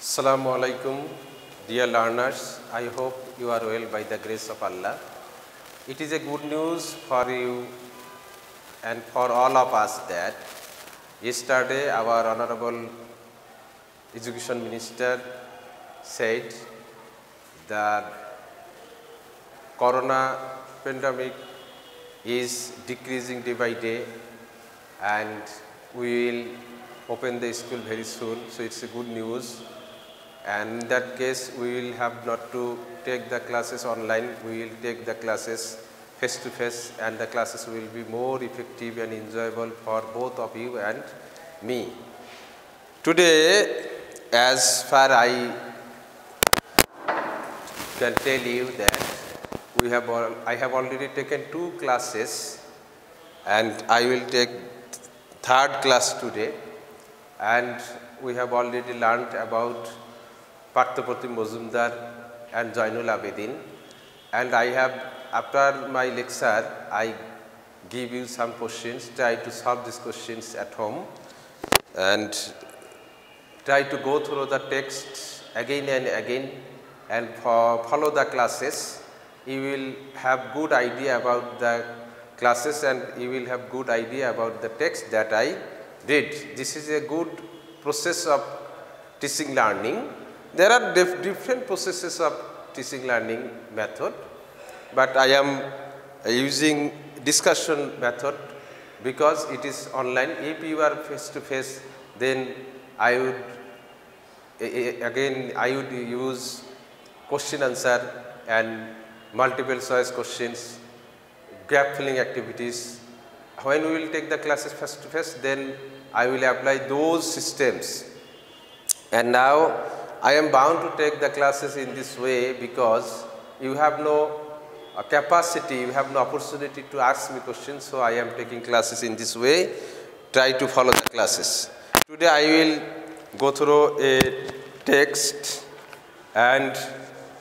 Assalamu alaikum, dear learners. I hope you are well by the grace of Allah. It is a good news for you and for all of us that yesterday our Honorable Education Minister said that Corona pandemic is decreasing day by day and we will open the school very soon. So it's a good news. And in that case, we will have not to take the classes online, we will take the classes face to face, and the classes will be more effective and enjoyable for both of you and me. Today, as far I can tell you that I have already taken 2 classes and I will take 3rd class today, and we have already learned about Parthaprati Mozumdar and Jainul Abedin, and I have, after my lecture, I give you some questions, try to solve these questions at home and try to go through the text again and again and follow the classes. You will have good idea about the classes and you will have good idea about the text that I read. This is a good process of teaching learning. There are different processes of teaching learning method, but I am using discussion method because it is online. If you are face to face, then I would use question answer and multiple choice questions, gap filling activities. When we will take the classes face to face, then I will apply those systems. And now I am bound to take the classes in this way because you have no capacity, you have no opportunity to ask me questions, so I am taking classes in this way. Try to follow the classes. Today I will go through a text and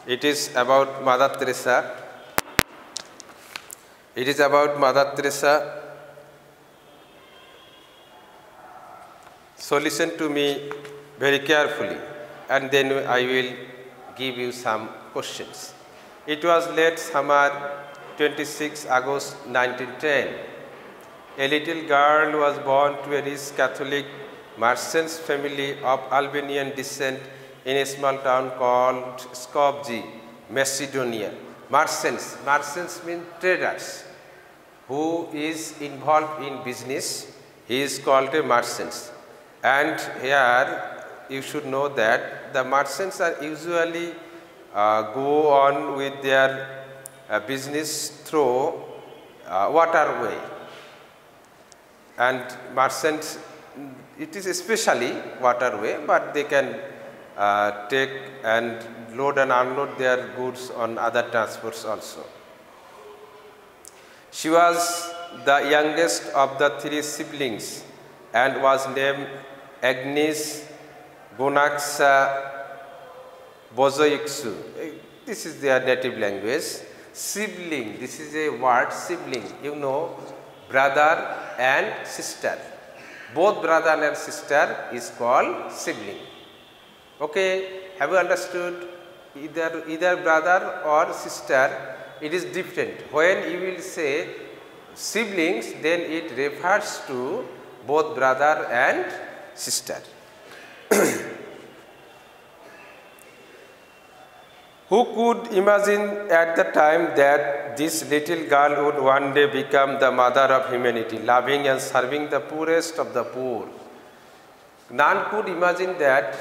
it is about Mother Teresa. It is about Mother Teresa. So listen to me very carefully, and then I will give you some questions. It was late summer, 26 August 1910. A little girl was born to a rich Catholic merchant's family of Albanian descent in a small town called Skopje, Macedonia. Merchants mean traders. Who is involved in business, he is called a merchant. And here you should know that the merchants are usually go on with their business through waterway. And merchants, it is especially waterway, but they can take and load and unload their goods on other transports also. She was the youngest of the 3 siblings and was named Agnes Gonaksa Bozoiksu. This is their native language. Sibling, this is a word, sibling. You know, brother and sister. Both brother and sister is called sibling. Okay, have you understood? Either brother or sister, it is different. When you will say siblings, then it refers to both brother and sister. Who could imagine at the time that this little girl would one day become the mother of humanity, loving and serving the poorest of the poor? None could imagine that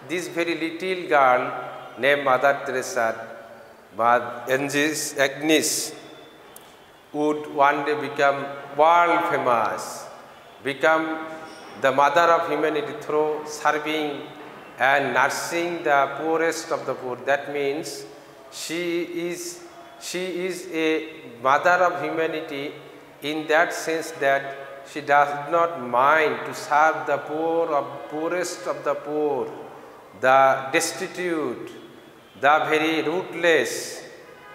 this very little girl named Mother Teresa, Agnes, would one day become world famous, become the mother of humanity through serving and nursing the poorest of the poor. That means she is a mother of humanity in that sense that she does not mind to serve the poorest of the poor, the destitute, the very rootless,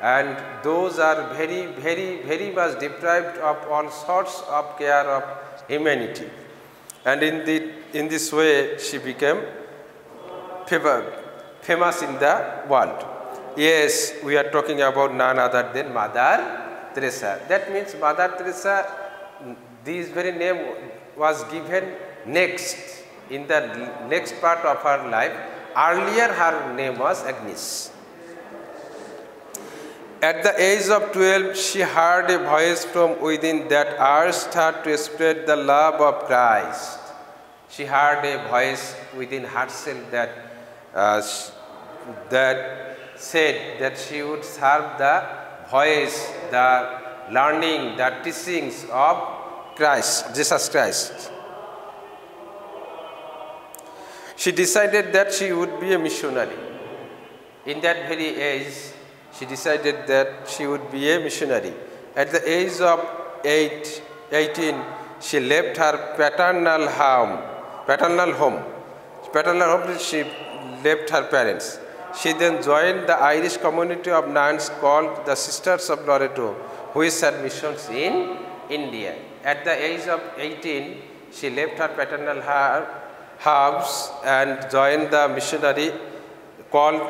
and those are very much deprived of all sorts of care of humanity. And in this way she became famous in the world. Yes, we are talking about none other than Mother Teresa. That means Mother Teresa, this very name was given next, in the next part of her life. Earlier her name was Agnes. At the age of 12, she heard a voice from within that urged her to spread the love of Christ. She heard a voice within herself that said that she would serve the voice, the learning, the teachings of Christ, Jesus Christ. She decided that she would be a missionary. In that very age, she decided that she would be a missionary. At the age of 18, she left her paternal home. She left her parents. She then joined the Irish community of nuns called the Sisters of Loreto, which had missions in India. At the age of 18, she left her paternal house and joined the missionary called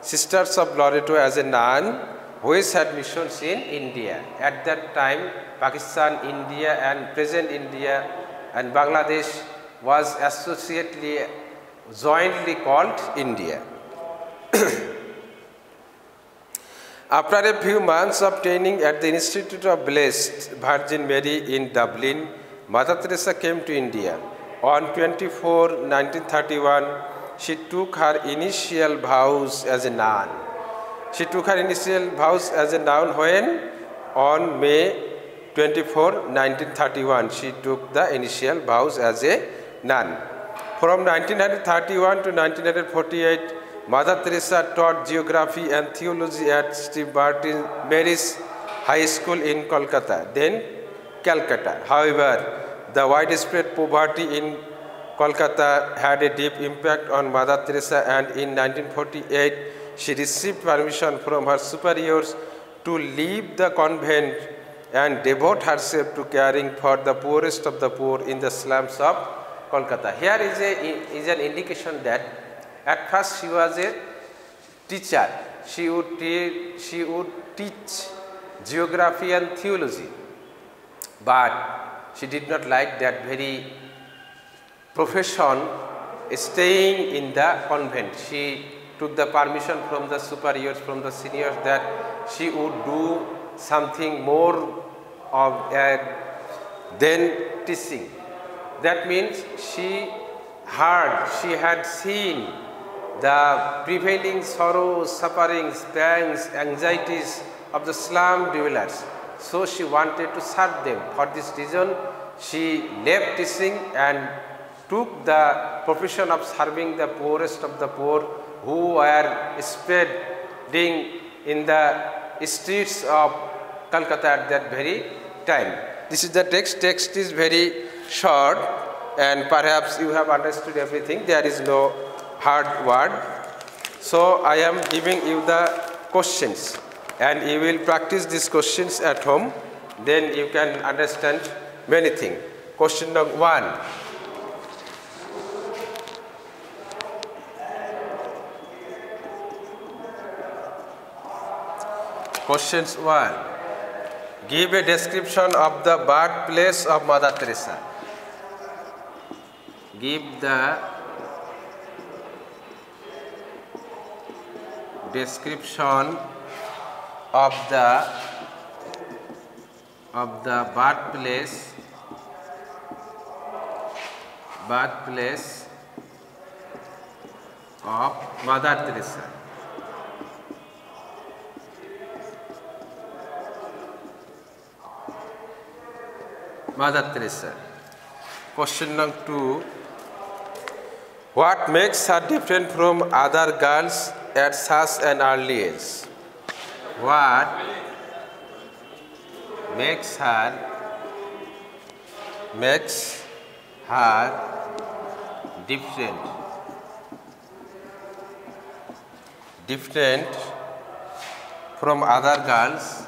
Sisters of Loreto as a nun, which had missions in India. At that time, Pakistan, India and present India and Bangladesh was associately, jointly called India. After a few months of training at the Institute of Blessed Virgin Mary in Dublin, Mother Teresa came to India. On 24, 1931, she took her initial vows as a nun. She took her initial vows as a nun when? On May 24, 1931, she took the initial vows as a nun. From 1931 to 1948, Mother Teresa taught geography and theology at St. Mary's High School in Kolkata, then Calcutta. However, the widespread poverty in Kolkata had a deep impact on Mother Teresa, and in 1948, she received permission from her superiors to leave the convent and devote herself to caring for the poorest of the poor in the slums of Kolkata. Here is an indication that at first she was a teacher. She would teach geography and theology, but she did not like that very profession, staying in the convent. She took the permission from the superiors, from the seniors, that she would do something more of than teaching. That means she had seen the prevailing sorrows, sufferings, pangs, anxieties of the slum dwellers. So she wanted to serve them. For this reason, she left teaching and took the profession of serving the poorest of the poor who were spreading in the streets of Calcutta at that very time. This is the text. Text is very short and perhaps you have understood everything. There is no hard word. So I am giving you the questions and you will practice these questions at home. Then you can understand many things. Question number 1. Questions 1. Give a description of the birthplace of Mother Teresa. Give the description of the birthplace of Mother Teresa. Mother Teresa. Question number 2. What makes her different from other girls at such an early age? What makes her different from other girls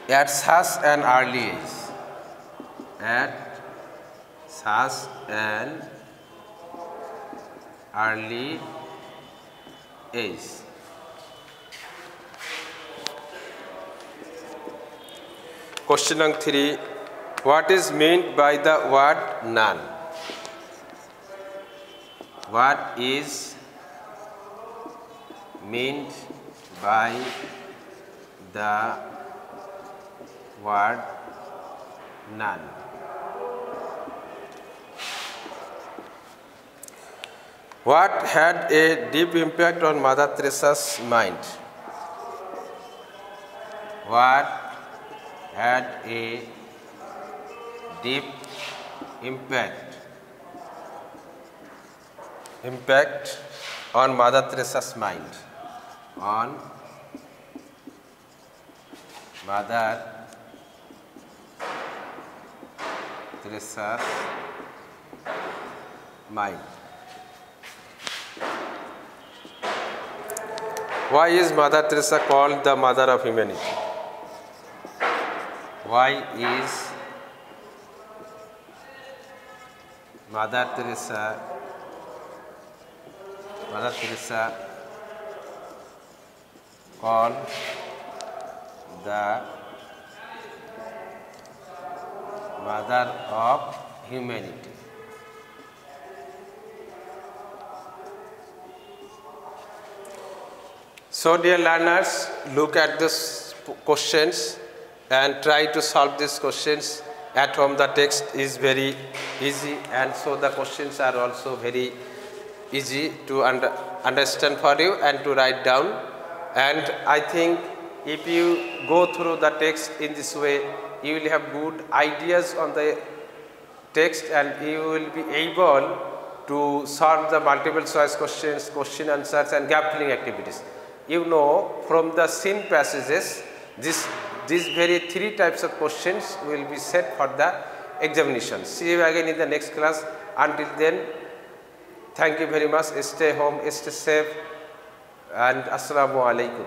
at such an early age. At such an early age. Question number 3. What is meant by the word none? What is meant by the word none? What had a deep impact on Mother Teresa's mind? What had a deep impact on Mother Teresa's mind? On Mother Teresa's mind. Why is Mother Teresa called the Mother of Humanity? Why is Mother Teresa called the Mother of Humanity? So dear learners, look at these questions and try to solve these questions at home. The text is very easy, and so the questions are also very easy to understand for you and to write down. And I think if you go through the text in this way, you will have good ideas on the text and you will be able to solve the multiple choice questions, question answers and gap filling activities. You know, from the seen passages, these very 3 types of questions will be set for the examination. See you again in the next class. Until then, thank you very much. Stay home, stay safe, and Assalamu alaikum.